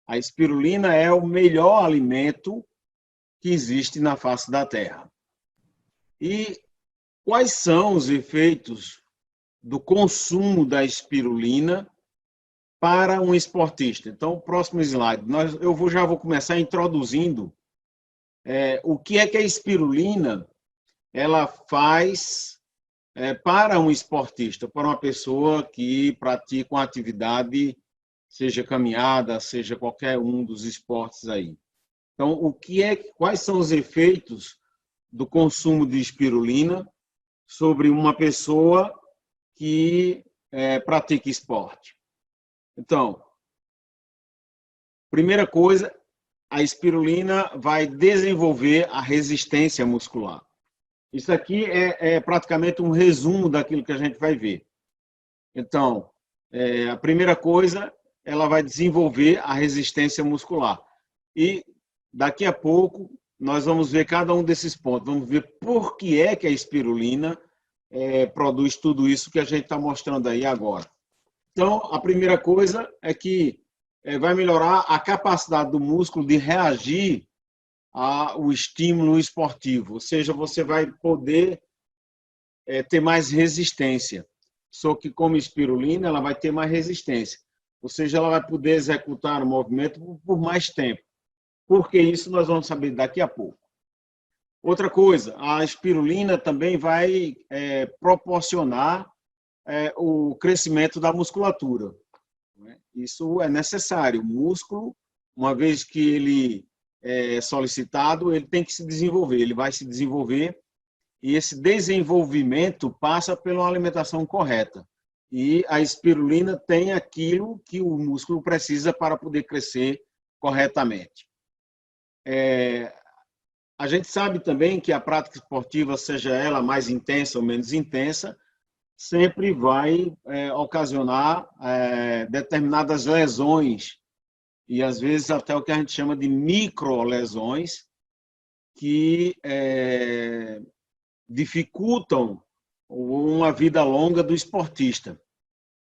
A espirulina é o melhor alimento que existe na face da Terra. E quais são os efeitos do consumo da espirulina para um esportista? Então, o próximo slide. Já vou começar introduzindo o que é que a espirulina ela faz para um esportista, para uma pessoa que pratica uma atividade, seja caminhada, seja qualquer um dos esportes aí. Então, quais são os efeitos do consumo de espirulina sobre uma pessoa que pratica esporte? Então, primeira coisa, a espirulina vai desenvolver a resistência muscular. Isso aqui é praticamente um resumo daquilo que a gente vai ver. Então, a primeira coisa, ela vai desenvolver a resistência muscular. E daqui a pouco nós vamos ver cada um desses pontos. Vamos ver por que é que a espirulina produz tudo isso que a gente está mostrando aí agora. Então, a primeira coisa é que vai melhorar a capacidade do músculo de reagir ao estímulo esportivo, ou seja, você vai poder ter mais resistência. Só que como espirulina, ela vai ter mais resistência, ou seja, ela vai poder executar o movimento por mais tempo. Por que isso nós vamos saber daqui a pouco. Outra coisa, a espirulina também vai proporcionar o crescimento da musculatura. Isso é necessário. O músculo, uma vez que ele é solicitado, ele tem que se desenvolver, ele vai se desenvolver e esse desenvolvimento passa pela alimentação correta. E a espirulina tem aquilo que o músculo precisa para poder crescer corretamente. A gente sabe também que a prática esportiva, seja ela mais intensa ou menos intensa, sempre vai ocasionar determinadas lesões e, às vezes, até o que a gente chama de microlesões, que dificultam uma vida longa do esportista.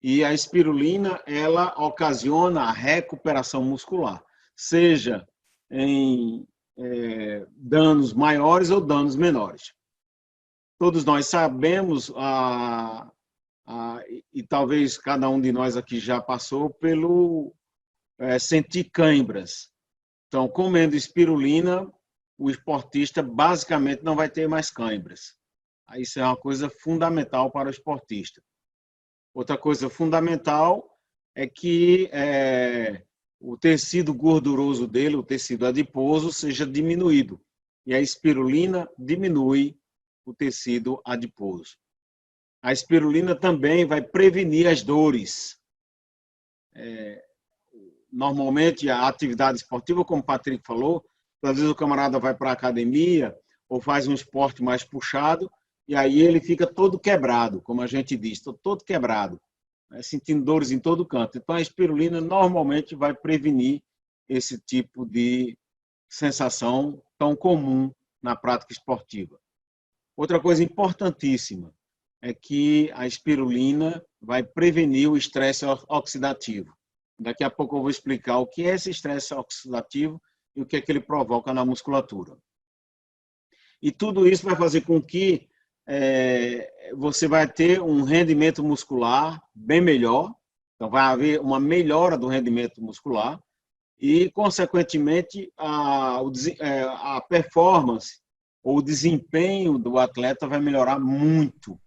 E a espirulina, ela ocasiona a recuperação muscular, seja em danos maiores ou danos menores. Todos nós sabemos, e talvez cada um de nós aqui já passou pelo sentir cãibras. Então, comendo espirulina, o esportista basicamente não vai ter mais cãibras. Isso é uma coisa fundamental para o esportista. Outra coisa fundamental é que o tecido gorduroso dele, o tecido adiposo, seja diminuído. E a espirulina diminui o tecido adiposo. A espirulina também vai prevenir as dores. Normalmente, a atividade esportiva, como o Patrick falou, às vezes o camarada vai para a academia ou faz um esporte mais puxado e aí ele fica todo quebrado, como a gente diz, todo quebrado, sentindo dores em todo canto. Então, a espirulina normalmente vai prevenir esse tipo de sensação tão comum na prática esportiva. Outra coisa importantíssima é que a espirulina vai prevenir o estresse oxidativo. Daqui a pouco eu vou explicar o que é esse estresse oxidativo e o que é que ele provoca na musculatura. E tudo isso vai fazer com que você vai ter um rendimento muscular bem melhor, então vai haver uma melhora do rendimento muscular e, consequentemente, a performance ou o desempenho do atleta vai melhorar muito,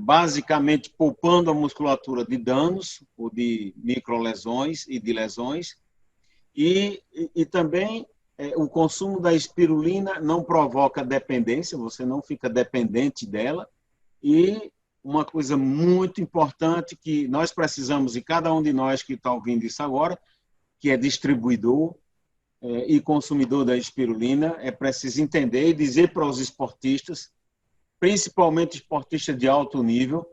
basicamente poupando a musculatura de danos, ou de microlesões e de lesões, e também o consumo da espirulina não provoca dependência, você não fica dependente dela, e uma coisa muito importante que nós precisamos, e cada um de nós que está ouvindo isso agora, que é distribuidor e consumidor da espirulina, é preciso entender e dizer para os esportistas, principalmente esportistas de alto nível,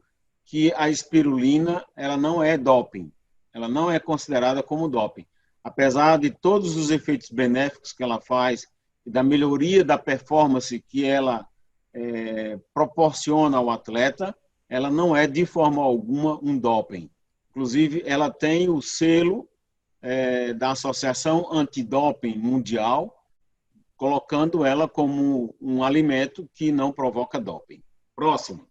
que a espirulina ela não é doping, ela não é considerada como doping. Apesar de todos os efeitos benéficos que ela faz e da melhoria da performance que ela proporciona ao atleta, ela não é de forma alguma um doping. Inclusive, ela tem o selo da Associação Antidoping Mundial, colocando ela como um alimento que não provoca doping. Próximo.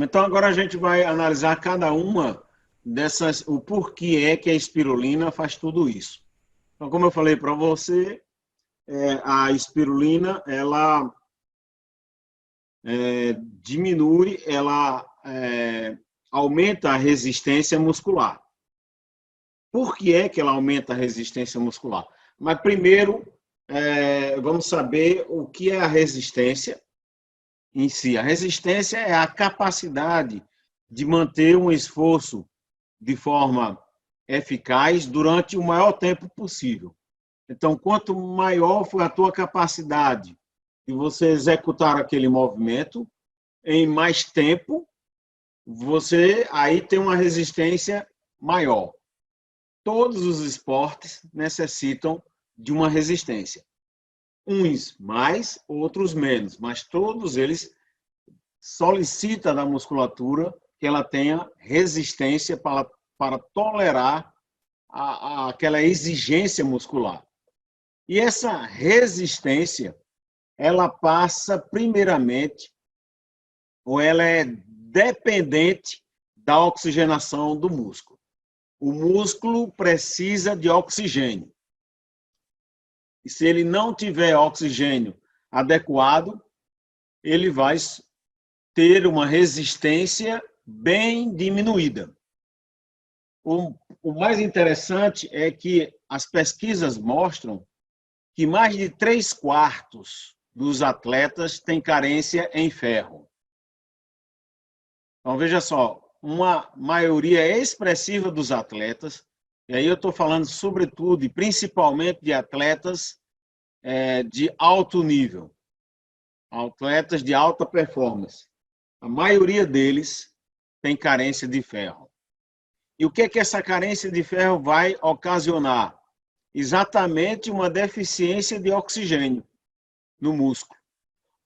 Então, agora a gente vai analisar cada uma dessas, o porquê é que a espirulina faz tudo isso. Então, como eu falei para você, a espirulina, ela diminui, ela aumenta a resistência muscular. Por que é que ela aumenta a resistência muscular? Mas primeiro, vamos saber o que é a resistência em si. A resistência é a capacidade de manter um esforço de forma eficaz durante o maior tempo possível. Então, quanto maior for a tua capacidade de você executar aquele movimento, em mais tempo, você aí tem uma resistência maior. Todos os esportes necessitam de uma resistência. Uns mais, outros menos, mas todos eles solicitam da musculatura que ela tenha resistência para tolerar aquela exigência muscular. E essa resistência, ela passa primeiramente, ou ela é dependente da oxigenação do músculo. O músculo precisa de oxigênio. E se ele não tiver oxigênio adequado, ele vai ter uma resistência bem diminuída. O mais interessante é que as pesquisas mostram que mais de 3/4 dos atletas têm carência em ferro. Então, veja só, uma maioria expressiva dos atletas, e aí eu estou falando sobretudo e principalmente de atletas de alto nível, atletas de alta performance. A maioria deles tem carência de ferro. E o que é que essa carência de ferro vai ocasionar? Exatamente uma deficiência de oxigênio no músculo.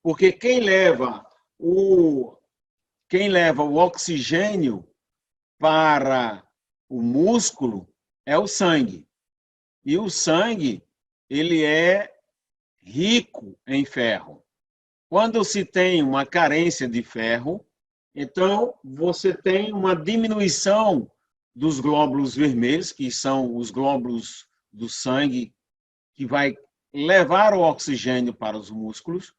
Porque quem leva o oxigênio para o músculo é o sangue. E o sangue, ele é rico em ferro. Quando se tem uma carência de ferro, então você tem uma diminuição dos glóbulos vermelhos, que são os glóbulos do sangue que vai levar o oxigênio para os músculos.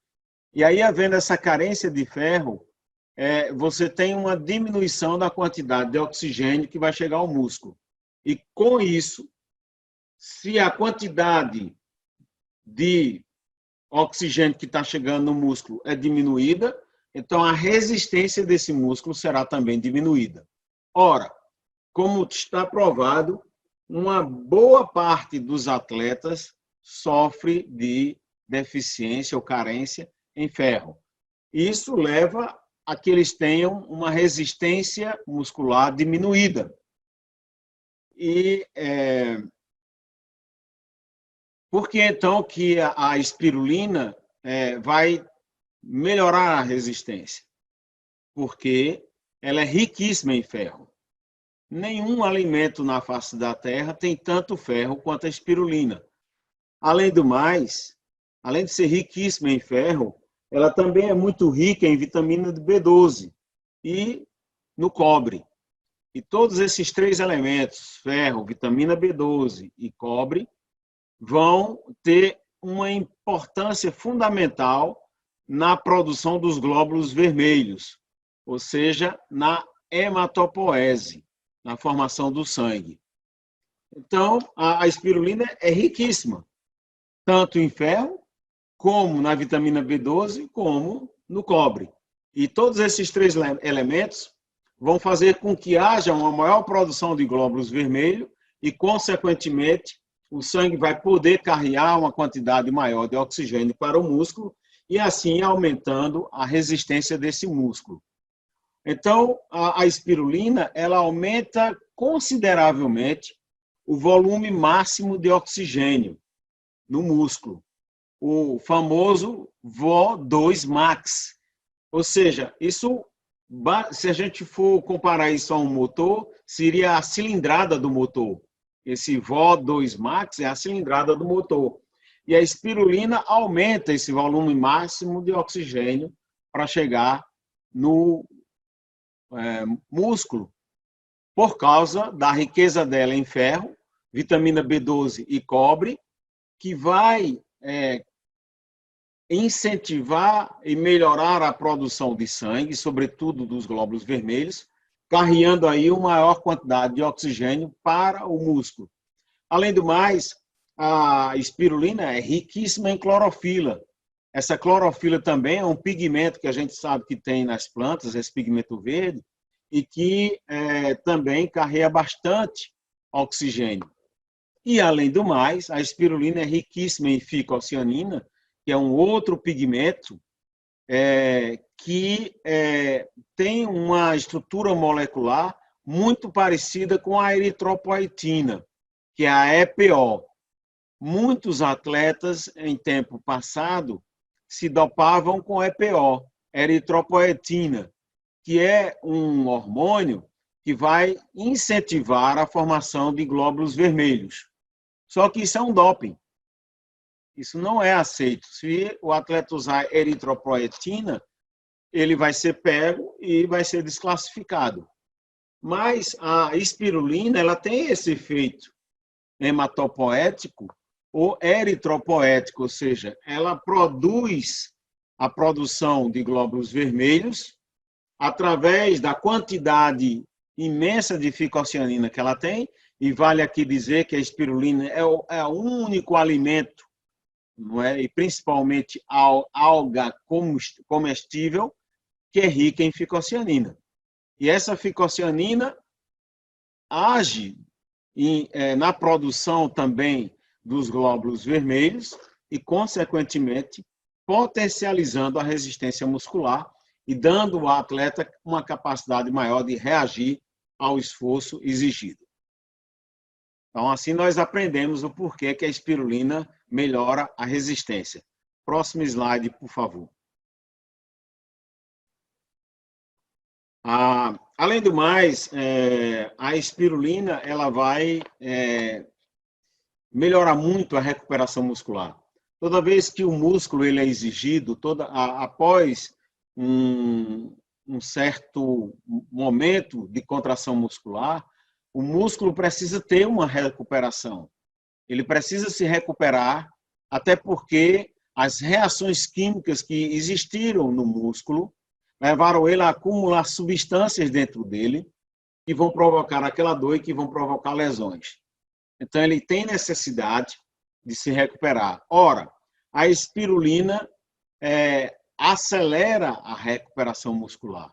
E aí, havendo essa carência de ferro, você tem uma diminuição da quantidade de oxigênio que vai chegar ao músculo. E com isso, se a quantidade de oxigênio que está chegando no músculo é diminuída, então a resistência desse músculo será também diminuída. Ora, como está provado, uma boa parte dos atletas sofre de deficiência ou carência em ferro. Isso leva a que eles tenham uma resistência muscular diminuída. E por que então que a espirulina vai melhorar a resistência? Porque ela é riquíssima em ferro. Nenhum alimento na face da Terra tem tanto ferro quanto a espirulina. Além do mais, além de ser riquíssima em ferro, ela também é muito rica em vitamina B12 e no cobre. E todos esses 3 elementos, ferro, vitamina B12 e cobre, vão ter uma importância fundamental na produção dos glóbulos vermelhos, ou seja, na hematopoese, na formação do sangue. Então, a espirulina é riquíssima, tanto em ferro, como na vitamina B12, como no cobre. E todos esses 3 elementos vão fazer com que haja uma maior produção de glóbulos vermelhos e, consequentemente, o sangue vai poder carregar uma quantidade maior de oxigênio para o músculo e, assim, aumentando a resistência desse músculo. Então, a espirulina, ela aumenta consideravelmente o volume máximo de oxigênio no músculo, o famoso VO2 max. Ou seja, isso, se a gente for comparar isso a um motor, seria a cilindrada do motor. esse VO2 max é a cilindrada do motor. E a espirulina aumenta esse volume máximo de oxigênio para chegar no músculo, por causa da riqueza dela em ferro, vitamina B12 e cobre, que vai incentivar e melhorar a produção de sangue, sobretudo dos glóbulos vermelhos, carreando aí uma maior quantidade de oxigênio para o músculo. Além do mais, a espirulina é riquíssima em clorofila. Essa clorofila também é um pigmento que a gente sabe que tem nas plantas, esse pigmento verde, e que também carrega bastante oxigênio. E, além do mais, a espirulina é riquíssima em ficocianina, que é um outro pigmento que tem uma estrutura molecular muito parecida com a eritropoetina, que é a EPO. Muitos atletas, em tempo passado, se dopavam com EPO, eritropoetina, que é um hormônio que vai incentivar a formação de glóbulos vermelhos. Só que isso é um doping. Isso não é aceito. Se o atleta usar eritropoetina, ele vai ser pego e vai ser desclassificado. Mas a espirulina, ela tem esse efeito hematopoético ou eritropoético, ou seja, ela produz a produção de glóbulos vermelhos através da quantidade imensa de ficocianina que ela tem, e vale aqui dizer que a espirulina é o único alimento, não é? E principalmente a alga comestível, que é rica em ficocianina. E essa ficocianina age na produção também dos glóbulos vermelhos e, consequentemente, potencializando a resistência muscular e dando ao atleta uma capacidade maior de reagir ao esforço exigido. Então, assim nós aprendemos o porquê que a espirulina melhora a resistência. Próximo slide, por favor. Além do mais, a espirulina ela vai melhorar muito a recuperação muscular. Toda vez que o músculo ele é exigido, após um certo momento de contração muscular, o músculo precisa ter uma recuperação. Ele precisa se recuperar, até porque as reações químicas que existiram no músculo levaram ele a acumular substâncias dentro dele que vão provocar aquela dor e que vão provocar lesões. Então, ele tem necessidade de se recuperar. Ora, a espirulina acelera a recuperação muscular.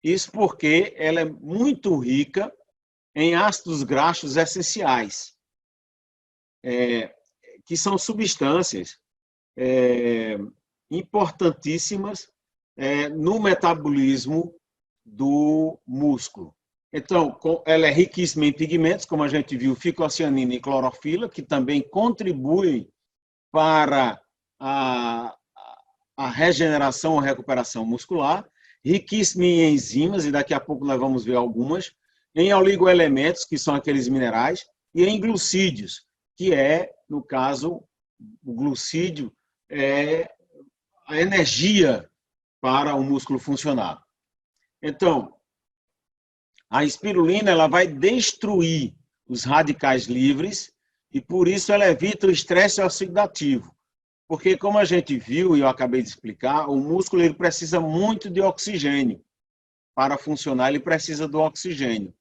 Isso porque ela é muito rica em ácidos graxos essenciais, que são substâncias importantíssimas no metabolismo do músculo. Então, ela é riquíssima em pigmentos, como a gente viu, ficocianina e clorofila, que também contribuem para a regeneração ou recuperação muscular, riquíssima em enzimas, e daqui a pouco nós vamos ver algumas, em oligoelementos, que são aqueles minerais, e em glucídios, que no caso, o glucídio é a energia para o músculo funcionar. Então, a espirulina ela vai destruir os radicais livres e, por isso, ela evita o estresse oxidativo. Porque, como a gente viu e eu acabei de explicar, o músculo ele precisa muito de oxigênio. Para funcionar, ele precisa do oxigênio.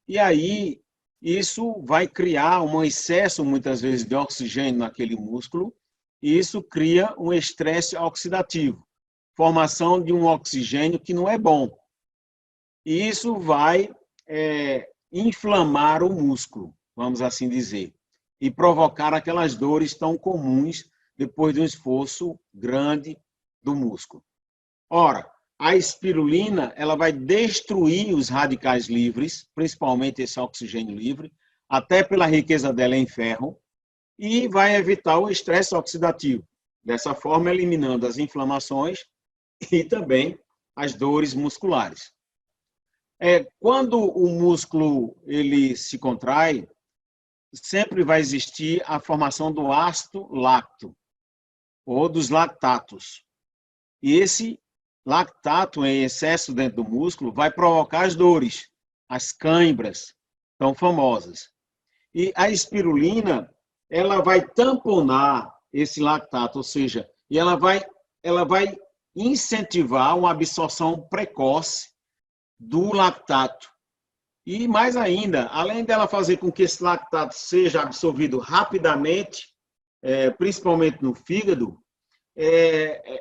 E aí, isso vai criar um excesso, muitas vezes, de oxigênio naquele músculo, e isso cria um estresse oxidativo, formação de um oxigênio que não é bom. E isso vai inflamar o músculo, vamos assim dizer, e provocar aquelas dores tão comuns depois de um esforço grande do músculo. Ora, a espirulina ela vai destruir os radicais livres, principalmente esse oxigênio livre, até pela riqueza dela em ferro, e vai evitar o estresse oxidativo, dessa forma eliminando as inflamações e também as dores musculares. Quando o músculo ele se contrai, sempre vai existir a formação do ácido láctico, ou dos lactatos. E esse lactato em excesso dentro do músculo vai provocar as dores, as cãibras tão famosas. E a espirulina, ela vai tamponar esse lactato, ou seja, e ela vai incentivar uma absorção precoce do lactato. E mais ainda, além dela fazer com que esse lactato seja absorvido rapidamente, principalmente no fígado,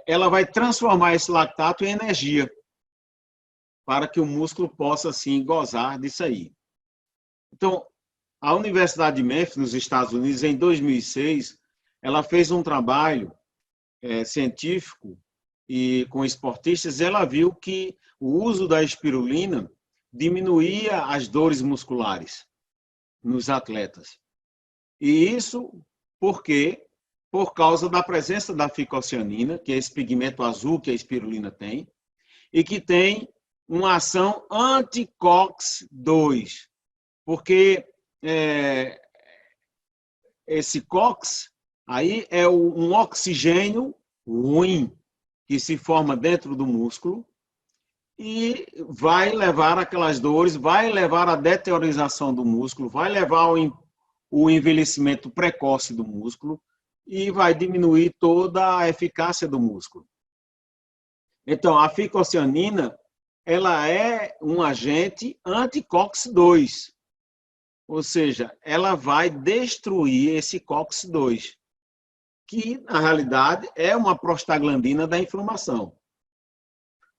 ela vai transformar esse lactato em energia, para que o músculo possa, assim, gozar disso aí. Então, a Universidade de Memphis, nos Estados Unidos, em 2006, ela fez um trabalho científico e com esportistas, ela viu que o uso da espirulina diminuía as dores musculares nos atletas. E isso porque, por causa da presença da ficocianina, que é esse pigmento azul que a espirulina tem, e que tem uma ação anti-COX-2, porque esse COX aí é um oxigênio ruim que se forma dentro do músculo e vai levar aquelas dores, vai levar à deteriorização do músculo, vai levar ao envelhecimento precoce do músculo e vai diminuir toda a eficácia do músculo. Então, a ficocianina, ela é um agente anti-COX-2, ou seja, ela vai destruir esse COX-2, que, na realidade, é uma prostaglandina da inflamação.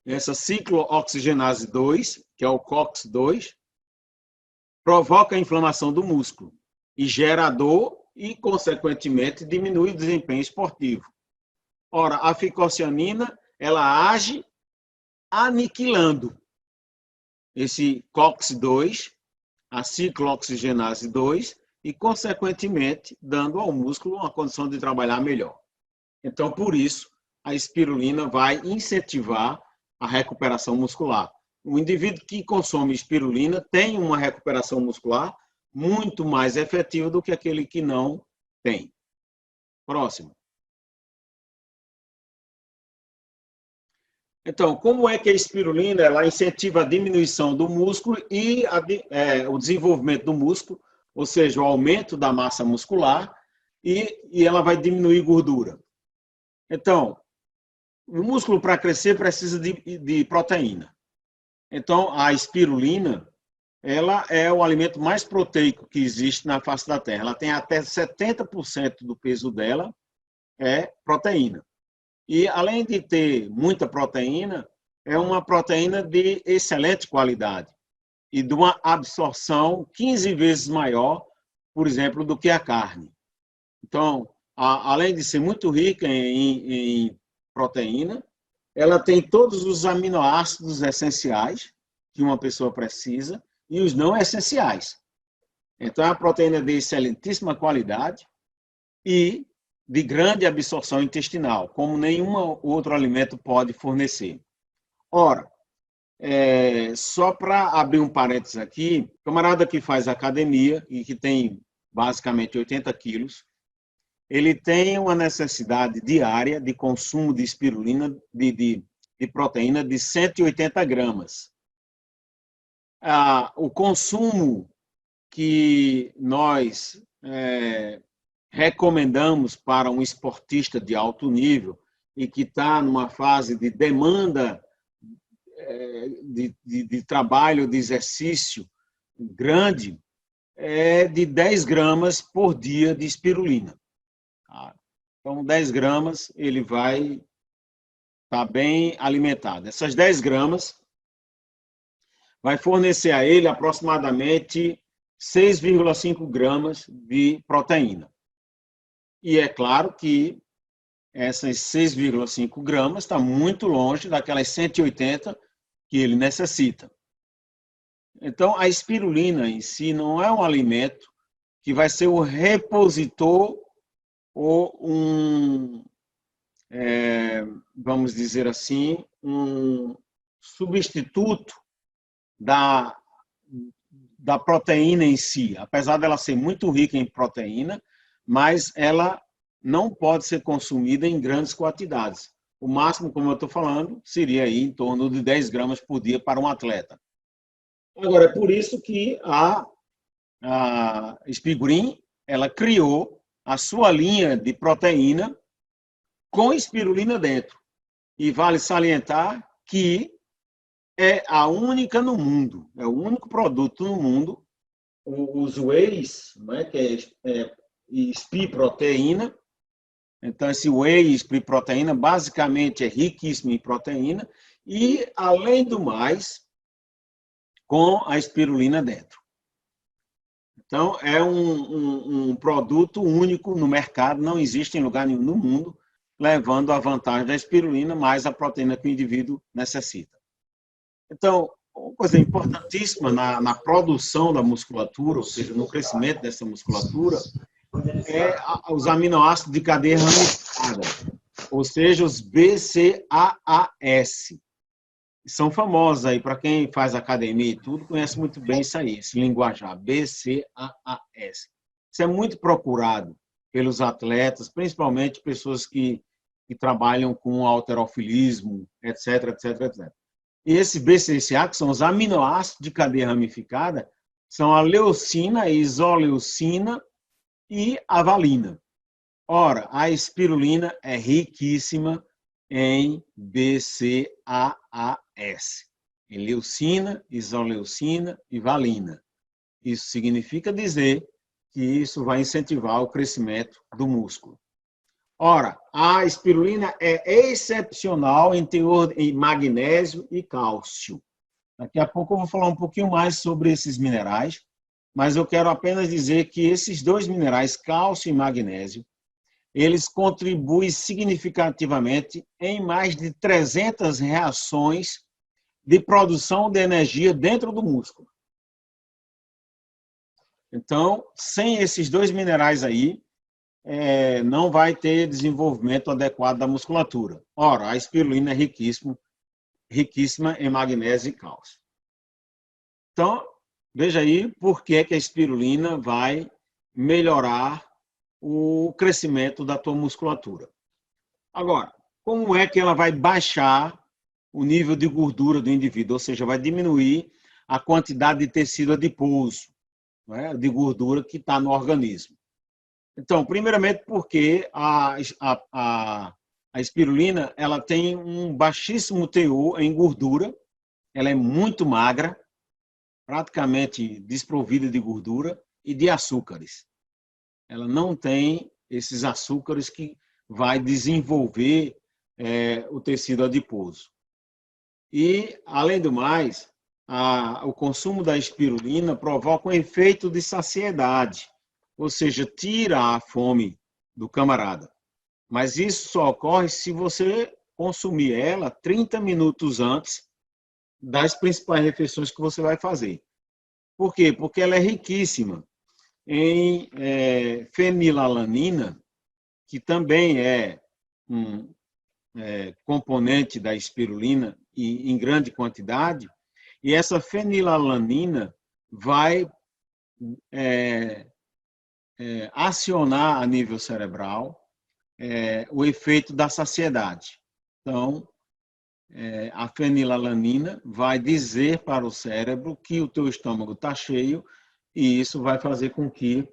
Essa ciclooxigenase 2, que é o COX-2, provoca a inflamação do músculo e gera dor e, consequentemente, diminui o desempenho esportivo. Ora, a ficocianina, ela age aniquilando esse COX-2, a ciclooxigenase 2, e, consequentemente, dando ao músculo uma condição de trabalhar melhor. Então, por isso, a espirulina vai incentivar a recuperação muscular. O indivíduo que consome espirulina tem uma recuperação muscular muito mais efetiva do que aquele que não tem. Próximo. Então, como é que a espirulina ela incentiva a diminuição do músculo e o desenvolvimento do músculo, ou seja, o aumento da massa muscular, e ela vai diminuir gordura? Então, o músculo, para crescer, precisa de proteína. Então, a espirulina, ela é o alimento mais proteico que existe na face da Terra. Ela tem até 70% do peso dela é proteína. E, além de ter muita proteína, é uma proteína de excelente qualidade e de uma absorção 15 vezes maior, por exemplo, do que a carne. Então, além de ser muito rica em proteína, ela tem todos os aminoácidos essenciais que uma pessoa precisa e os não essenciais. Então, é uma proteína de excelentíssima qualidade e de grande absorção intestinal, como nenhum outro alimento pode fornecer. Ora, só para abrir um parênteses aqui, camarada que faz academia e que tem basicamente 80 quilos, ele tem uma necessidade diária de consumo de espirulina, de proteína, de 180 gramas. O consumo que nós recomendamos para um esportista de alto nível e que está numa fase de demanda de trabalho, de exercício grande, é de 10 gramas por dia de espirulina. Então, 10 gramas, ele vai estar bem alimentado. Essas 10 gramas vai fornecer a ele aproximadamente 6,5 gramas de proteína. E é claro que essas 6,5 gramas está muito longe daquelas 180 que ele necessita. Então, a espirulina em si não é um alimento que vai ser o repositor ou vamos dizer assim, um substituto da proteína em si, apesar dela ser muito rica em proteína, mas ela não pode ser consumida em grandes quantidades. O máximo, como eu estou falando, seria aí em torno de 10 gramas por dia para um atleta. Agora, é por isso que a Spigrin, ela criou a sua linha de proteína com espirulina dentro. E vale salientar que é a única no mundo, é o único produto no mundo, os wheys, né, que é Spi proteína. Então, esse whey Spi proteína basicamente é riquíssimo em proteína e, além do mais, com a espirulina dentro. Então, é um produto único no mercado, não existe em lugar nenhum no mundo, levando a vantagem da espirulina mais a proteína que o indivíduo necessita. Então, uma coisa importantíssima na produção da musculatura, ou seja, no crescimento dessa musculatura, é os aminoácidos de cadeia ramificada, ou seja, os BCAAS. São famosos aí, para quem faz academia e tudo, conhece muito bem isso aí, esse linguajar, BCAAS. Isso é muito procurado pelos atletas, principalmente pessoas que trabalham com halterofilismo, etc, etc, etc. E esse BCAA, que são os aminoácidos de cadeia ramificada, são a leucina, a isoleucina e a valina. Ora, a espirulina é riquíssima em BCAAS, em leucina, isoleucina e valina. Isso significa dizer que isso vai incentivar o crescimento do músculo. Ora, a espirulina é excepcional em teor em magnésio e cálcio. Daqui a pouco eu vou falar um pouquinho mais sobre esses minerais, mas eu quero apenas dizer que esses dois minerais, cálcio e magnésio, eles contribuem significativamente em mais de 300 reações de produção de energia dentro do músculo. Então, sem esses dois minerais aí, não vai ter desenvolvimento adequado da musculatura. Ora, a espirulina é riquíssima em magnésio e cálcio. Então, veja aí por que a espirulina vai melhorar o crescimento da tua musculatura. Agora, como é que ela vai baixar o nível de gordura do indivíduo? Ou seja, vai diminuir a quantidade de tecido adiposo, né, de gordura que está no organismo. Então, primeiramente porque a espirulina ela tem um baixíssimo teor em gordura, ela é muito magra, praticamente desprovida de gordura e de açúcares. Ela não tem esses açúcares que vai desenvolver o tecido adiposo. E, além do mais, o consumo da espirulina provoca um efeito de saciedade, ou seja, tira a fome do camarada. Mas isso só ocorre se você consumir ela 30 minutos antes das principais refeições que você vai fazer. Por quê? Porque ela é riquíssima em fenilalanina, que também é um componente da espirulina em grande quantidade, e essa fenilalanina vai acionar a nível cerebral o efeito da saciedade. Então, a fenilalanina vai dizer para o cérebro que o teu estômago está cheio e isso vai fazer com que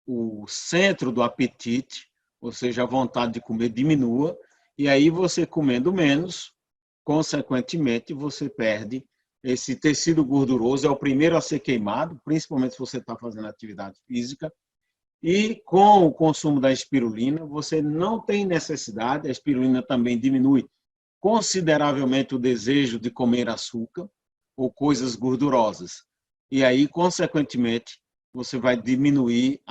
o centro do apetite, ou seja, a vontade de comer, diminua, e aí você comendo menos, consequentemente, você perde esse tecido gorduroso, é o primeiro a ser queimado, principalmente se você está fazendo atividade física, e com o consumo da espirulina, você não tem necessidade, a espirulina também diminui consideravelmente o desejo de comer açúcar ou coisas gordurosas. E aí, consequentemente, você vai diminuir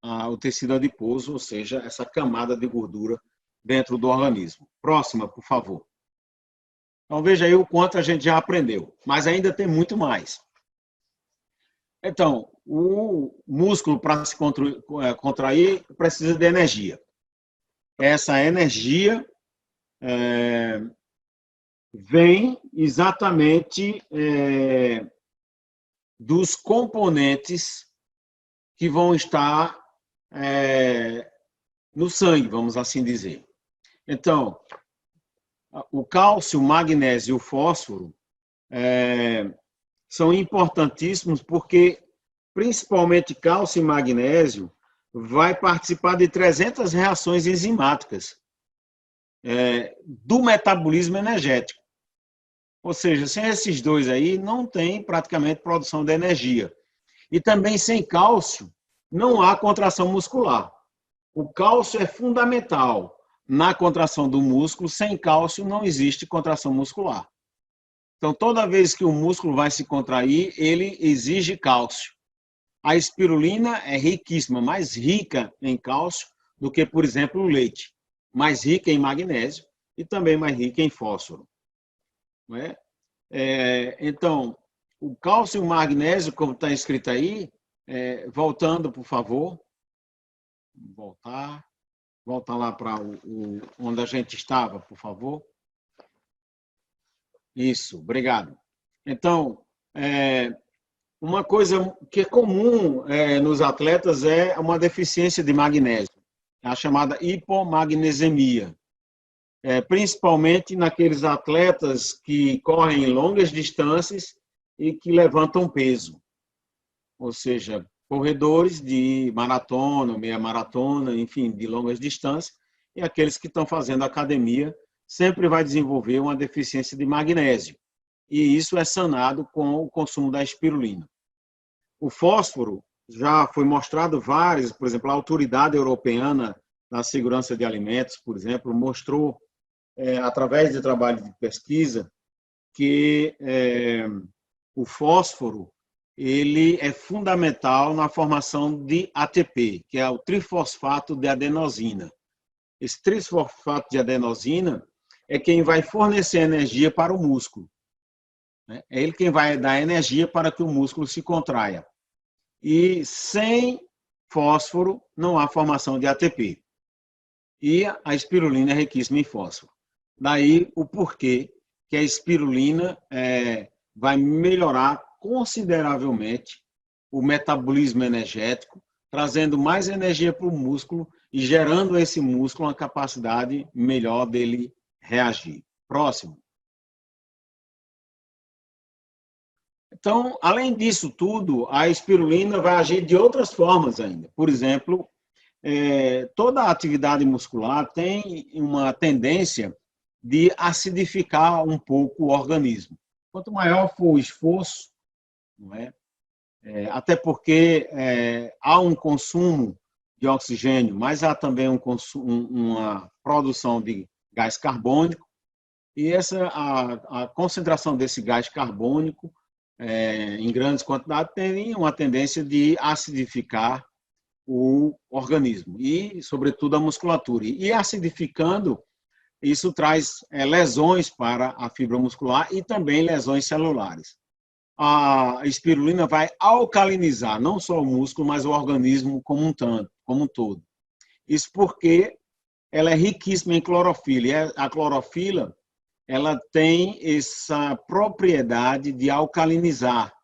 o tecido adiposo, ou seja, essa camada de gordura dentro do organismo. Próxima, por favor. Então, veja aí o quanto a gente já aprendeu, mas ainda tem muito mais. Então, o músculo, para se contrair, precisa de energia. Essa energia vem exatamente dos componentes que vão estar no sangue, vamos assim dizer. Então, o cálcio, o magnésio e o fósforo são importantíssimos porque, principalmente cálcio e magnésio, vai participar de 300 reações enzimáticas do metabolismo energético. Ou seja, sem esses dois aí, não tem praticamente produção de energia. E também sem cálcio, não há contração muscular. O cálcio é fundamental na contração do músculo, sem cálcio não existe contração muscular. Então, toda vez que o músculo vai se contrair, ele exige cálcio. A espirulina é riquíssima, mais rica em cálcio do que, por exemplo, o leite. Mais rica em magnésio e também mais rica em fósforo. Não é? Então, o cálcio e o magnésio, como está escrito aí, voltando, por favor. Volta lá para onde a gente estava, por favor. Isso, obrigado. Então, uma coisa que é comum nos atletas é uma deficiência de magnésio, a chamada hipomagnesemia. Principalmente naqueles atletas que correm longas distâncias e que levantam peso. Ou seja, corredores de maratona, meia maratona, enfim, de longas distâncias, e aqueles que estão fazendo academia sempre vai desenvolver uma deficiência de magnésio. E isso é sanado com o consumo da espirulina. O fósforo já foi mostrado vários, por exemplo, a Autoridade Europeia da Segurança de Alimentos, por exemplo, mostrou, através de trabalho de pesquisa, que o fósforo ele é fundamental na formação de ATP, que é o trifosfato de adenosina. Esse trifosfato de adenosina é quem vai fornecer energia para o músculo. É ele quem vai dar energia para que o músculo se contraia. E sem fósforo não há formação de ATP. E a espirulina é riquíssima em fósforo. Daí o porquê que a espirulina vai melhorar consideravelmente o metabolismo energético, trazendo mais energia para o músculo e gerando a esse músculo uma capacidade melhor dele reagir. Próximo. Então, além disso tudo, a espirulina vai agir de outras formas ainda. Por exemplo, toda a atividade muscular tem uma tendência de acidificar um pouco o organismo. Quanto maior for o esforço, não é? Até porque há um consumo de oxigênio, mas há também uma produção de gás carbônico, e a concentração desse gás carbônico em grandes quantidades tem uma tendência de acidificar o organismo e, sobretudo, a musculatura. E acidificando, isso traz lesões para a fibra muscular e também lesões celulares. A espirulina vai alcalinizar não só o músculo, mas o organismo como um todo. Isso porque ela é riquíssima em clorofila. E a clorofila ela tem essa propriedade de alcalinizar.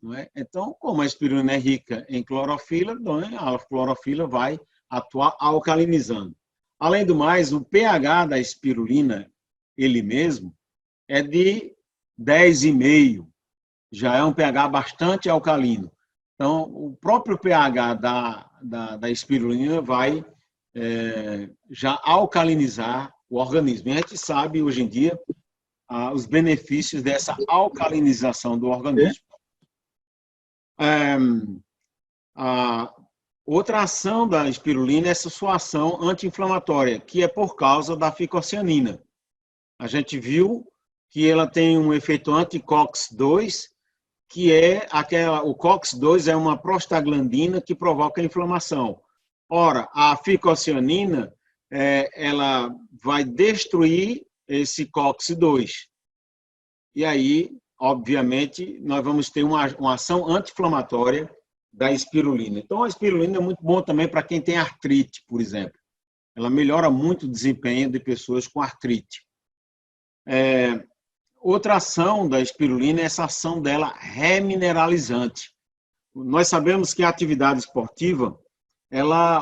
Não é? Então, como a espirulina é rica em clorofila, a clorofila vai atuar alcalinizando. Além do mais, o pH da espirulina, ele mesmo, é de 10,5. Já é um pH bastante alcalino. Então, o próprio pH da espirulina vai já alcalinizar o organismo. E a gente sabe, hoje em dia, os benefícios dessa alcalinização do organismo. Outra ação da espirulina é essa sua ação anti-inflamatória, que é por causa da ficocianina. A gente viu que ela tem um efeito anti-COX-2, que o COX-2 é uma prostaglandina que provoca inflamação. Ora, a ficocianina, ela vai destruir esse COX-2. E aí, obviamente, nós vamos ter uma ação anti-inflamatória da espirulina. Então, a espirulina é muito bom também para quem tem artrite, por exemplo. Ela melhora muito o desempenho de pessoas com artrite. outra ação da espirulina é essa ação dela remineralizante. Nós sabemos que a atividade esportiva,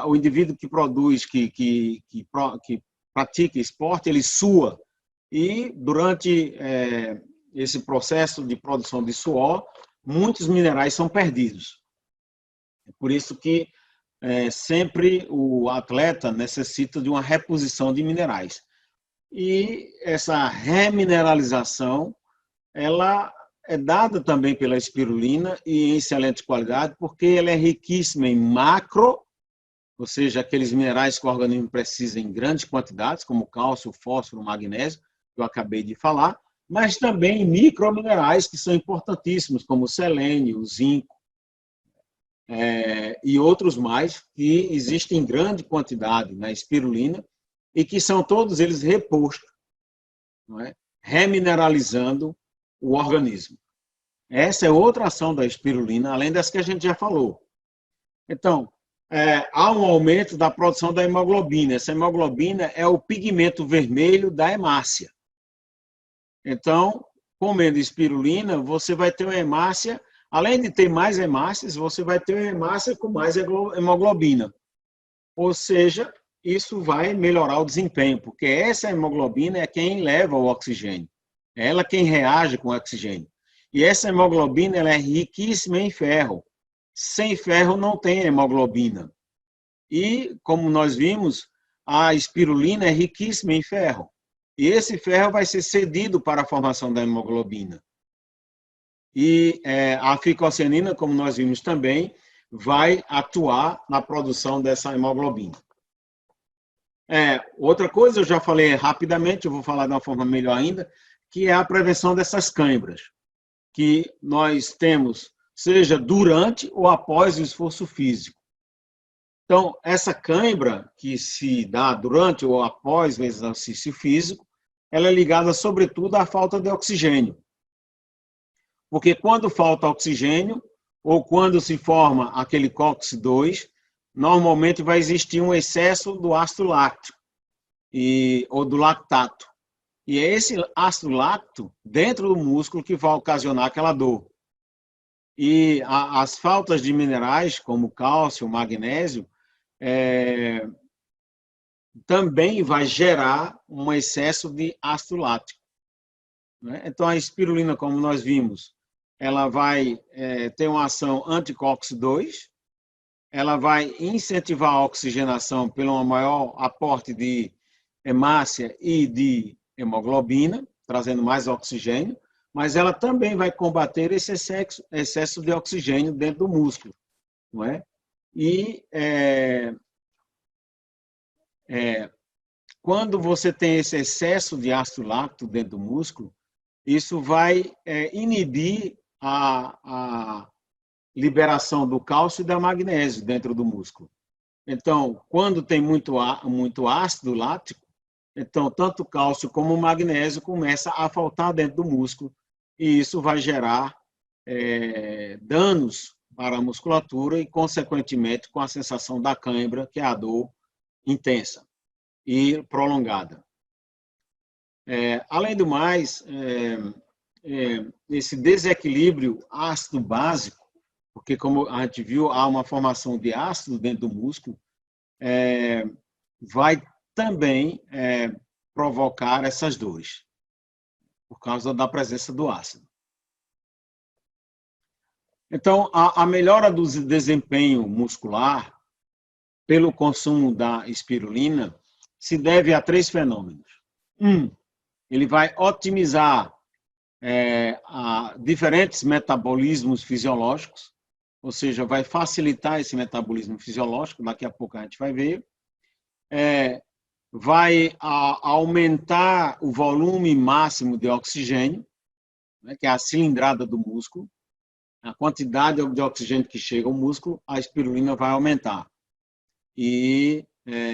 o indivíduo que produz, que pratica esporte, ele sua. E durante esse processo de produção de suor, muitos minerais são perdidos. É por isso que sempre o atleta necessita de uma reposição de minerais. E essa remineralização, ela é dada também pela espirulina e em excelente qualidade, porque ela é riquíssima em macro, ou seja, aqueles minerais que o organismo precisa em grandes quantidades, como cálcio, fósforo, magnésio, que eu acabei de falar, mas também em microminerais que são importantíssimos, como o selênio, o zinco, e outros mais, que existem em grande quantidade na espirulina e que são todos eles repostos, não é? Remineralizando o organismo. Essa é outra ação da espirulina, além das que a gente já falou. Então, há um aumento da produção da hemoglobina. Essa hemoglobina é o pigmento vermelho da hemácia. Então, comendo espirulina, você vai ter uma hemácia, além de ter mais hemácias, você vai ter uma hemácia com mais hemoglobina. Ou seja, isso vai melhorar o desempenho, porque essa hemoglobina é quem leva o oxigênio. É ela quem reage com o oxigênio. E essa hemoglobina ela é riquíssima em ferro. Sem ferro não tem hemoglobina. E, como nós vimos, a espirulina é riquíssima em ferro. E esse ferro vai ser cedido para a formação da hemoglobina. E a ficocianina, como nós vimos também, vai atuar na produção dessa hemoglobina. Outra coisa, eu já falei rapidamente, eu vou falar de uma forma melhor ainda, que é a prevenção dessas cãibras, que nós temos, seja durante ou após o esforço físico. Então, essa cãibra que se dá durante ou após o exercício físico, ela é ligada, sobretudo, à falta de oxigênio. Porque quando falta oxigênio, ou quando se forma aquele COX-2, normalmente vai existir um excesso do ácido láctico, ou do lactato. E é esse ácido láctico dentro do músculo que vai ocasionar aquela dor. E as faltas de minerais, como cálcio, magnésio, também vai gerar um excesso de ácido lático. Né? Então, a espirulina, como nós vimos, ela vai ter uma ação anti-COX-2, ela vai incentivar a oxigenação pelo maior aporte de hemácia e de hemoglobina, trazendo mais oxigênio, mas ela também vai combater esse excesso de oxigênio dentro do músculo. Não é? E quando você tem esse excesso de ácido láctico dentro do músculo, isso vai inibir a liberação do cálcio e da magnésio dentro do músculo. Então, quando tem muito ácido lático, então tanto cálcio como magnésio começa a faltar dentro do músculo e isso vai gerar danos para a musculatura e, consequentemente, com a sensação da cãibra, que é a dor intensa e prolongada. Além do mais, esse desequilíbrio ácido-básico, porque, como a gente viu, há uma formação de ácido dentro do músculo, vai também provocar essas dores, por causa da presença do ácido. Então, a melhora do desempenho muscular pelo consumo da espirulina se deve a 3 fenômenos. Ele vai otimizar diferentes metabolismos fisiológicos, ou seja, vai facilitar esse metabolismo fisiológico, daqui a pouco a gente vai ver. Vai aumentar o volume máximo de oxigênio, né, que é a cilindrada do músculo. A quantidade de oxigênio que chega ao músculo, a espirulina vai aumentar. E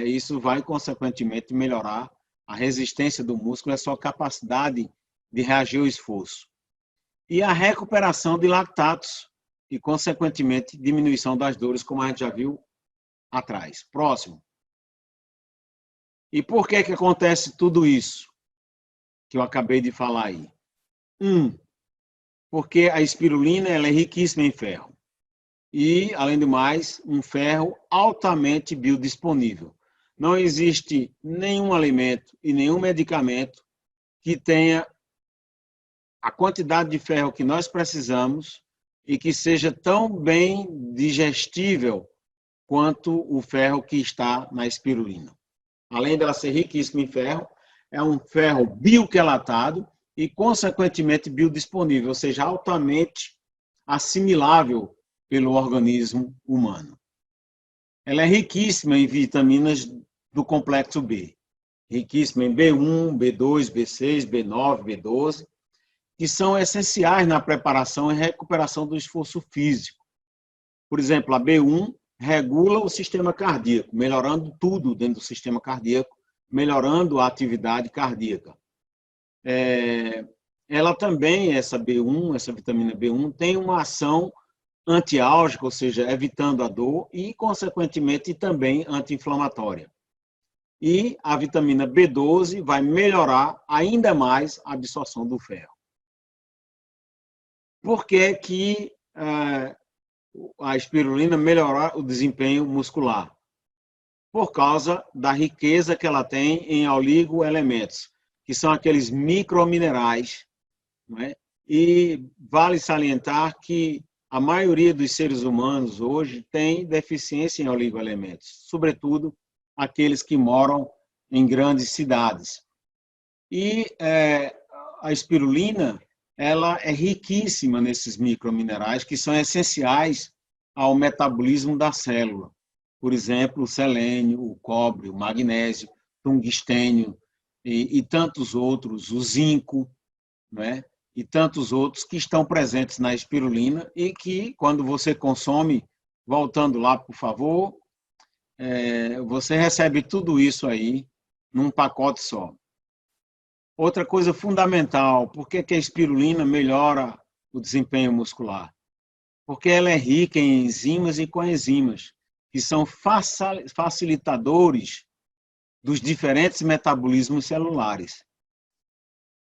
isso vai, consequentemente, melhorar a resistência do músculo, a sua capacidade de reagir ao esforço. E a recuperação de lactatos e, consequentemente, diminuição das dores, como a gente já viu atrás. Próximo. E por que acontece tudo isso que eu acabei de falar aí? Porque a espirulina ela é riquíssima em ferro. E, além do mais, um ferro altamente biodisponível. Não existe nenhum alimento e nenhum medicamento que tenha a quantidade de ferro que nós precisamos e que seja tão bem digestível quanto o ferro que está na espirulina. Além dela ser riquíssima em ferro, é um ferro bioquelatado e, consequentemente, biodisponível, ou seja, altamente assimilável pelo organismo humano. Ela é riquíssima em vitaminas do complexo B, riquíssima em B1, B2, B6, B9, B12, que são essenciais na preparação e recuperação do esforço físico. Por exemplo, a B1 regula o sistema cardíaco, melhorando tudo dentro do sistema cardíaco, melhorando a atividade cardíaca. Ela também, essa B1, essa vitamina B1, tem uma ação antiálgica, ou seja, evitando a dor e, consequentemente, também anti-inflamatória. E a vitamina B12 vai melhorar ainda mais a absorção do ferro. Por que que a espirulina melhora o desempenho muscular? Por causa da riqueza que ela tem em oligoelementos, que são aqueles microminerais, não é? E vale salientar que a maioria dos seres humanos hoje tem deficiência em oligoelementos, sobretudo aqueles que moram em grandes cidades. E a espirulina, ela é riquíssima nesses microminerais que são essenciais ao metabolismo da célula. Por exemplo, o selênio, o cobre, o magnésio, tungstênio e tantos outros, o zinco, né? E tantos outros que estão presentes na espirulina e que, quando você consome, voltando lá, por favor, você recebe tudo isso aí num pacote só. Outra coisa fundamental, por que a espirulina melhora o desempenho muscular? Porque ela é rica em enzimas e coenzimas, que são facilitadores dos diferentes metabolismos celulares.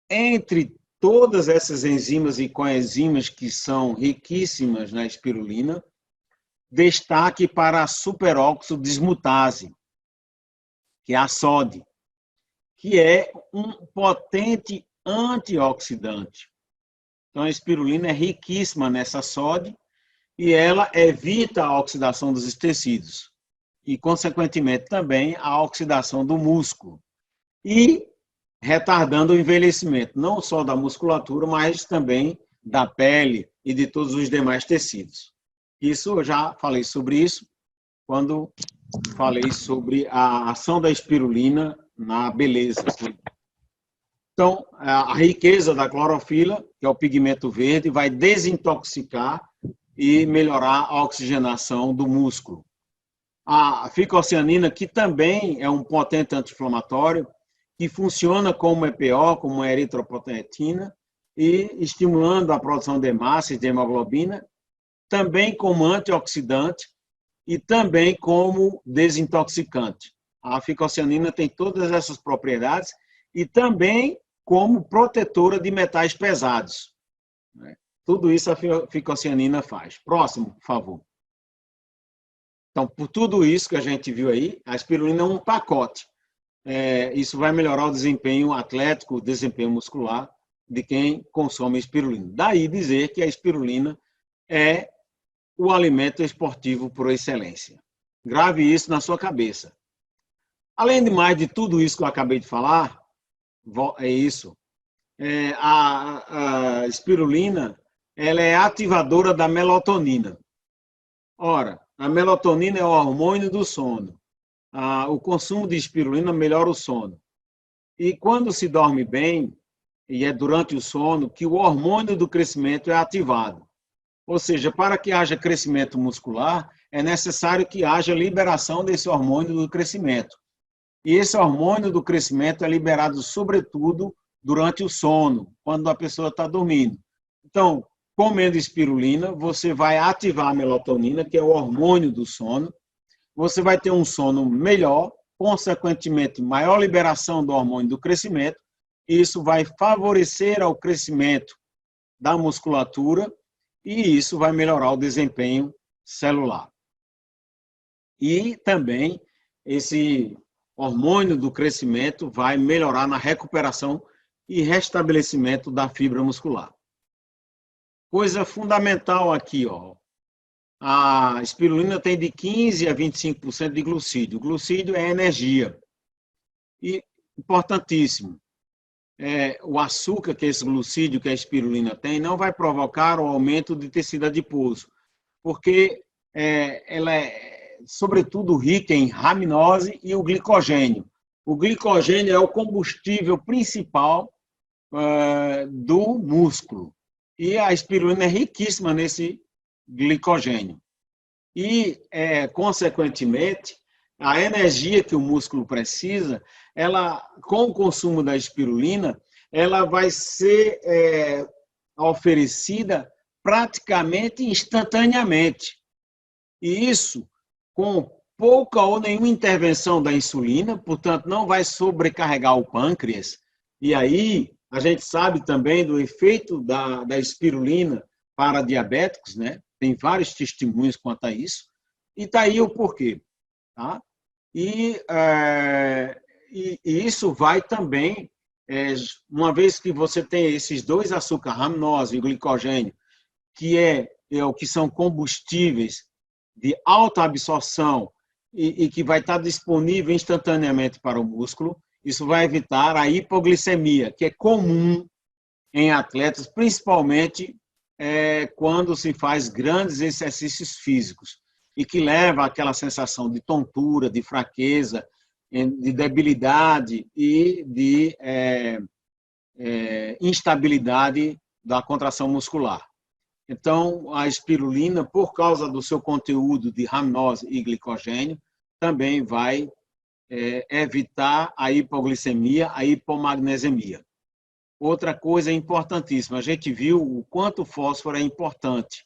Entre todas essas enzimas e coenzimas que são riquíssimas na espirulina, destaque para a superóxido dismutase, que é a SOD, que é um potente antioxidante. Então, a espirulina é riquíssima nessa SOD e ela evita a oxidação dos tecidos e, consequentemente, também a oxidação do músculo. E retardando o envelhecimento, não só da musculatura, mas também da pele e de todos os demais tecidos. Isso, eu já falei sobre isso quando falei sobre a ação da espirulina na beleza. Então, a riqueza da clorofila, que é o pigmento verde, vai desintoxicar e melhorar a oxigenação do músculo. A ficocianina, que também é um potente anti-inflamatório, que funciona como EPO, como eritropoetina, e estimulando a produção de hemácias, de hemoglobina, também como antioxidante e também como desintoxicante. A ficocianina tem todas essas propriedades e também como protetora de metais pesados. Tudo isso a ficocianina faz. Próximo, por favor. Então, por tudo isso que a gente viu aí, a espirulina é um pacote. Isso vai melhorar o desempenho atlético, o desempenho muscular de quem consome espirulina. Daí dizer que a espirulina é o alimento esportivo por excelência. Grave isso na sua cabeça. Além de mais de tudo isso que eu acabei de falar, é isso. A espirulina, ela é ativadora da melatonina. Ora, a melatonina é o hormônio do sono. O consumo de espirulina melhora o sono. E quando se dorme bem, e é durante o sono, que o hormônio do crescimento é ativado. Ou seja, para que haja crescimento muscular, é necessário que haja liberação desse hormônio do crescimento. E esse hormônio do crescimento é liberado, sobretudo, durante o sono, quando a pessoa está dormindo. Então, comendo espirulina, você vai ativar a melatonina, que é o hormônio do sono. Você vai ter um sono melhor, consequentemente, maior liberação do hormônio do crescimento. E isso vai favorecer ao crescimento da musculatura e isso vai melhorar o desempenho celular. E também esse hormônio do crescimento vai melhorar na recuperação e restabelecimento da fibra muscular. Coisa fundamental aqui, ó. A espirulina tem de 15% a 25% de glucídio. O glucídio é energia. E, importantíssimo, o açúcar que esse glucídio, que a espirulina tem, não vai provocar o aumento de tecido adiposo, porque ela é, sobretudo, rica em raminose e o glicogênio. O glicogênio é o combustível principal do músculo. E a espirulina é riquíssima nesse glicogênio. E, consequentemente, a energia que o músculo precisa, ela, com o consumo da espirulina, ela vai ser oferecida praticamente instantaneamente. E isso com pouca ou nenhuma intervenção da insulina, portanto, não vai sobrecarregar o pâncreas. E aí, a gente sabe também do efeito da espirulina para diabéticos, né? Tem vários testemunhos quanto a isso. E está aí o porquê. Tá? E isso vai também, uma vez que você tem esses dois açúcares, raminose e glicogênio, que que são combustíveis de alta absorção e que vai estar disponível instantaneamente para o músculo, isso vai evitar a hipoglicemia, que é comum em atletas, principalmente quando se faz grandes exercícios físicos, e que leva àquela sensação de tontura, de fraqueza, de debilidade e de instabilidade da contração muscular. Então, a espirulina, por causa do seu conteúdo de raminose e glicogênio, também vai evitar a hipoglicemia, a hipomagnesemia. Outra coisa importantíssima, a gente viu o quanto o fósforo é importante.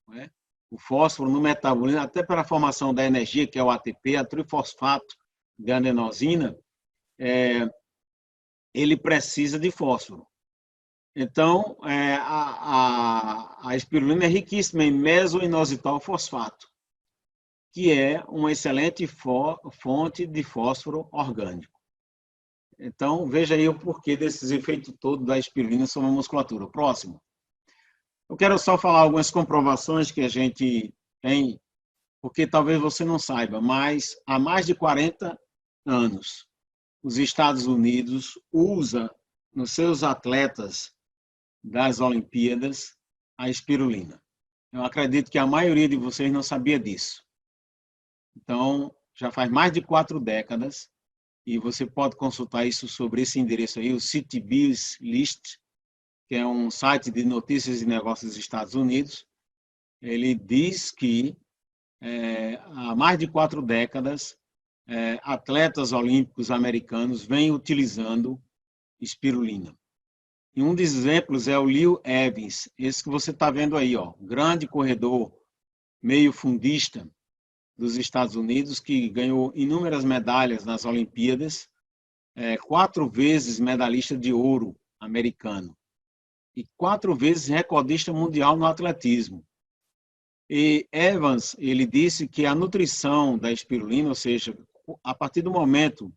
Não é? O fósforo no metabolismo, até para a formação da energia, que é o ATP, a trifosfato de adenosina, ele precisa de fósforo. Então, a espirulina é riquíssima em mesoinositol fosfato, que é uma excelente fonte de fósforo orgânico. Então, veja aí o porquê desses efeitos todos da espirulina sobre a musculatura. Próximo. Eu quero só falar algumas comprovações que a gente tem, porque talvez você não saiba, mas há mais de 40 anos, os Estados Unidos usa nos seus atletas das Olimpíadas a espirulina. Eu acredito que a maioria de vocês não sabia disso. Então, já faz mais de 4 décadas, e você pode consultar isso sobre esse endereço aí, o CityBiz List, que é um site de notícias e negócios dos Estados Unidos. Ele diz que há mais de 4 décadas, atletas olímpicos americanos vêm utilizando espirulina. E um dos exemplos é o Leo Evans, esse que você está vendo aí, ó, grande corredor meio fundista dos Estados Unidos, que ganhou inúmeras medalhas nas Olimpíadas, 4 vezes medalhista de ouro americano e 4 vezes recordista mundial no atletismo. E Evans, ele disse que a nutrição da espirulina, ou seja, a partir do momento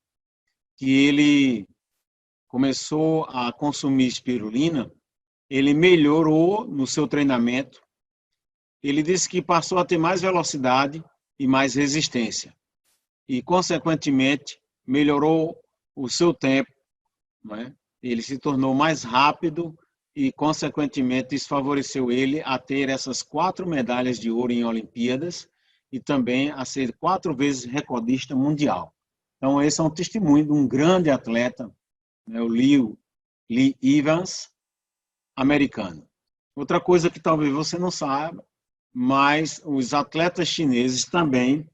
que ele começou a consumir espirulina, ele melhorou no seu treinamento. Ele disse que passou a ter mais velocidade e mais resistência. E, consequentemente, melhorou o seu tempo. Não é? Ele se tornou mais rápido e, consequentemente, isso favoreceu ele a ter essas 4 medalhas de ouro em Olimpíadas e também a ser 4 vezes recordista mundial. Então, esse é um testemunho de um grande atleta, né, o Lee Evans, americano. Outra coisa que talvez você não saiba, mas os atletas chineses também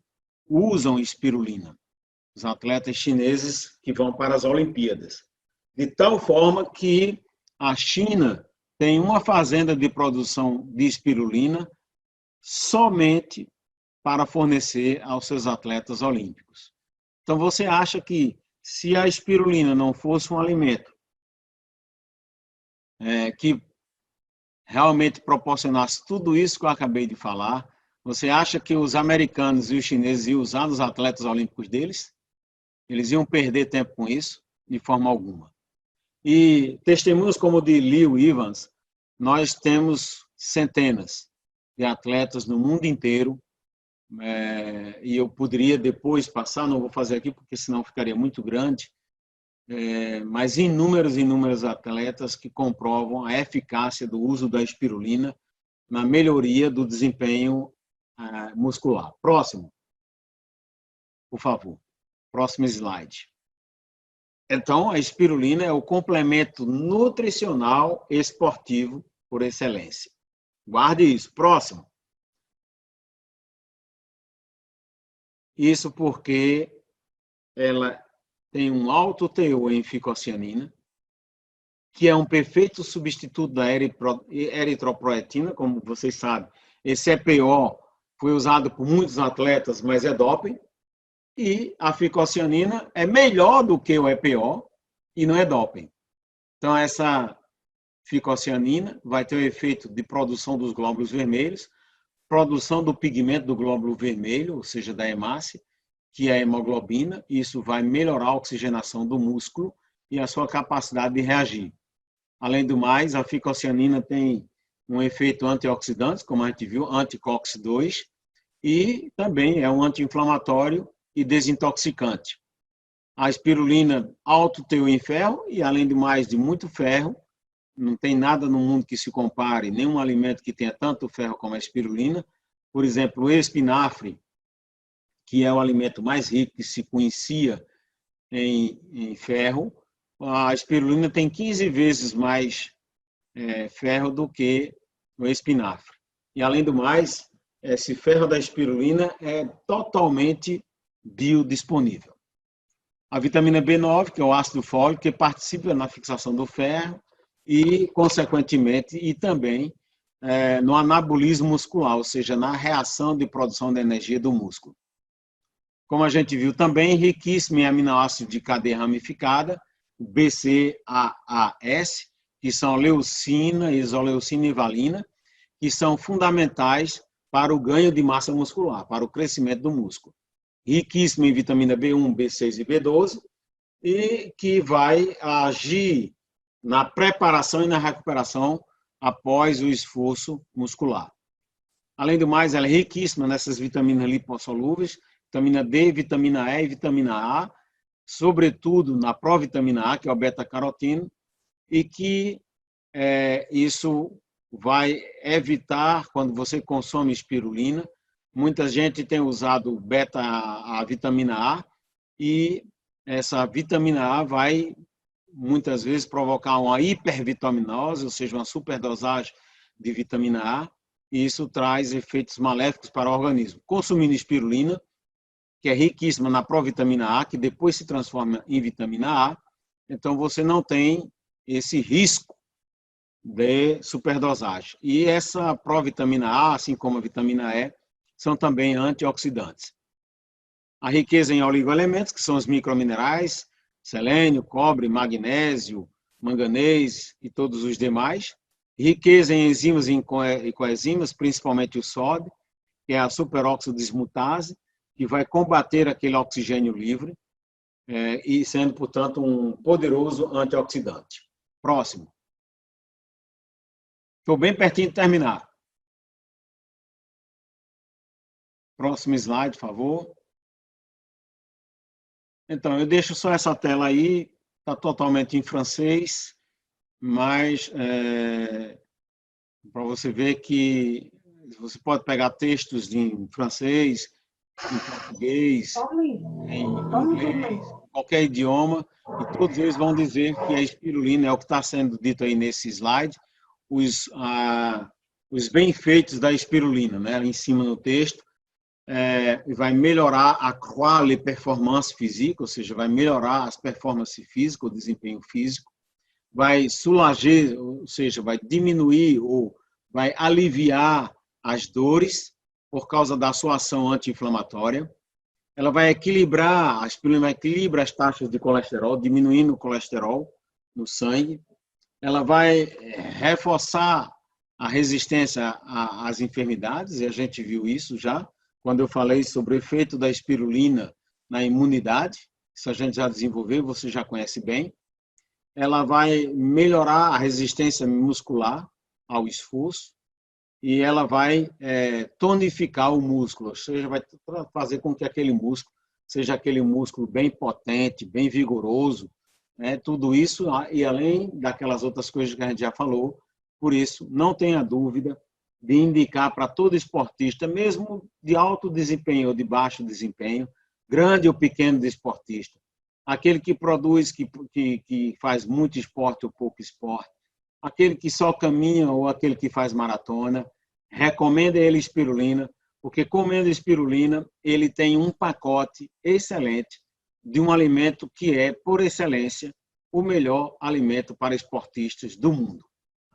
usam espirulina. Os atletas chineses que vão para as Olimpíadas. De tal forma que a China tem uma fazenda de produção de espirulina somente para fornecer aos seus atletas olímpicos. Então, você acha que se a espirulina não fosse um alimento que realmente proporcionasse tudo isso que eu acabei de falar, você acha que os americanos e os chineses iam usar nos atletas olímpicos deles? Eles iam perder tempo com isso? De forma alguma. E testemunhos como o de Leo Evans, nós temos centenas de atletas no mundo inteiro, e eu poderia depois passar, não vou fazer aqui porque senão ficaria muito grande, mas inúmeros atletas que comprovam a eficácia do uso da espirulina na melhoria do desempenho muscular. Próximo, por favor. Próximo slide. Então, a espirulina é o complemento nutricional esportivo por excelência. Guarde isso. Próximo. Isso porque ela tem um alto teor em ficocianina, que é um perfeito substituto da eritropoetina, como vocês sabem. Esse EPO foi usado por muitos atletas, mas é doping. E a ficocianina é melhor do que o EPO e não é doping. Então, essa ficocianina vai ter o efeito de produção dos glóbulos vermelhos, produção do pigmento do glóbulo vermelho, ou seja, da hemácia, que é a hemoglobina. Isso vai melhorar a oxigenação do músculo e a sua capacidade de reagir. Além do mais, a ficocianina tem um efeito antioxidante, como a gente viu, anti-COX-2, e também é um anti-inflamatório e desintoxicante. A espirulina, alto teor em ferro, e além de mais, de muito ferro. Não tem nada no mundo que se compare, nenhum alimento que tenha tanto ferro como a espirulina. Por exemplo, o espinafre, que é o alimento mais rico que se conhecia em ferro, a espirulina tem 15 vezes mais ferro do que o espinafre. E, além do mais, esse ferro da espirulina é totalmente biodisponível. A vitamina B9, que é o ácido fólico, que participa na fixação do ferro e, consequentemente, e também no anabolismo muscular, ou seja, na reação de produção de energia do músculo. Como a gente viu também, riquíssimo em aminoácidos de cadeia ramificada, o BCAAS, que são leucina, isoleucina e valina, que são fundamentais para o ganho de massa muscular, para o crescimento do músculo. Riquíssimo em vitamina B1, B6 e B12, e que vai agir na preparação e na recuperação após o esforço muscular. Além do mais, ela é riquíssima nessas vitaminas lipossolúveis, vitamina D, vitamina E e vitamina A, sobretudo na provitamina A, que é o beta-caroteno, e que isso vai evitar, quando você consome espirulina, muita gente tem usado a vitamina A, e essa vitamina A vai, muitas vezes, provocar uma hipervitaminose, ou seja, uma superdosagem de vitamina A, e isso traz efeitos maléficos para o organismo. Consumindo espirulina, que é riquíssima na provitamina A, que depois se transforma em vitamina A, então você não tem esse risco de superdosagem. E essa provitamina A, assim como a vitamina E, são também antioxidantes. A riqueza em oligoelementos, que são os microminerais, selênio, cobre, magnésio, manganês e todos os demais. Riqueza em enzimas e coenzimas, principalmente o sódio, que é a superóxido dismutase, que vai combater aquele oxigênio livre, e sendo, portanto, um poderoso antioxidante. Próximo. Estou bem pertinho de terminar. Próximo slide, por favor. Então, eu deixo só essa tela aí, está totalmente em francês, mas para você ver que você pode pegar textos em francês, em português, em inglês, qualquer idioma, e todos eles vão dizer que a espirulina é o que está sendo dito aí nesse slide, os benefeitos da espirulina, né, em cima no texto, vai melhorar a quality performance física, ou seja, vai melhorar as performances físicas, o desempenho físico, vai soulager, ou seja, vai diminuir ou vai aliviar as dores por causa da sua ação anti-inflamatória. Ela vai equilibrar, a espirulina equilibra as taxas de colesterol, diminuindo o colesterol no sangue. Ela vai reforçar a resistência às enfermidades, e a gente viu isso já, quando eu falei sobre o efeito da espirulina na imunidade, isso a gente já desenvolveu, você já conhece bem. Ela vai melhorar a resistência muscular ao esforço e ela vai tonificar o músculo, ou seja, vai fazer com que aquele músculo seja aquele músculo bem potente, bem vigoroso, né? Tudo isso e além daquelas outras coisas que a gente já falou. Por isso, não tenha dúvida de indicar para todo esportista, mesmo de alto desempenho ou de baixo desempenho, grande ou pequeno desportista, aquele que produz, que faz muito esporte ou pouco esporte, aquele que só caminha ou aquele que faz maratona, recomenda ele espirulina, porque comendo espirulina, ele tem um pacote excelente de um alimento que é, por excelência, o melhor alimento para esportistas do mundo.